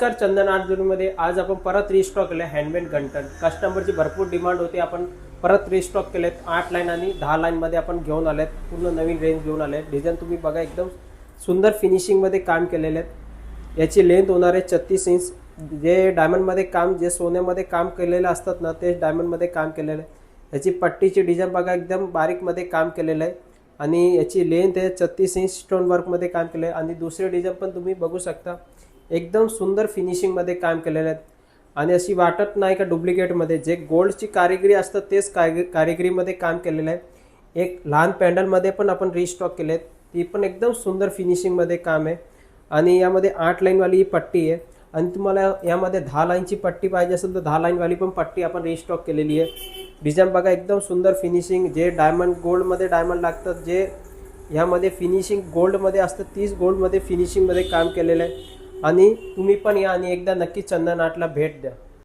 नमस्कार, चंदन आर्ट झोनमध्ये आज आपण परत रिस्टॉक केले हँडमेड गंटन. कस्टमरची भरपूर डिमांड होती, आपण परत रिस्टॉक केलेत. 8 लाईन आणि 10 लाईनमध्ये आपण घेऊन आलेत. पूर्ण नवीन रेंज घेऊन आले. डिझाईन तुम्ही बघा, एकदम सुंदर फिनिशिंगमध्ये काम केलेले आहेत. याची लेंथ होणार आहे 36 इंच. जे डायमंडमध्ये काम, जे सोन्यामध्ये काम केलेलं असतात ना, ते डायमंडमध्ये काम केलेलं आहे. याची पट्टीची डिझाईन बघा, एकदम बारीकमध्ये काम केलेलं आहे. आणि याची लेंथ आहे 36 इंच. स्टोन वर्कमध्ये काम केलं आहे. आणि दुसरे डिझाईन पण तुम्ही बघू शकता, एकदम सुंदर फिनिशिंगमध्ये काम केलेले आहेत. आणि अशी वाटत नाही का डुप्लिकेटमध्ये. जे गोल्डची कारिगिरी असतात तेच कारिगिरीमध्ये काम केलेलं आहे. एक लहान पॅन्डलमध्ये पण आपण रिस्टॉक केले आहेत, ती पण एकदम सुंदर फिनिशिंगमध्ये काम आहे. आणि यामध्ये 8 लाईनवाली ही पट्टी आहे. आणि तुम्हाला यामध्ये 10 लाईनची पट्टी पाहिजे असेल तर 10 लाईनवाली पण पट्टी आपण रिस्टॉक केलेली आहे. डिझाईन बघा, एकदम सुंदर फिनिशिंग. जे डायमंड गोल्डमध्ये डायमंड लागतात, जे यामध्ये फिनिशिंग गोल्डमध्ये असतं, तीच गोल्डमध्ये फिनिशिंगमध्ये काम केलेलं आहे. आणि तुम्ही पण या आणि एकदा नक्की चंदन आर्टला भेट द्या.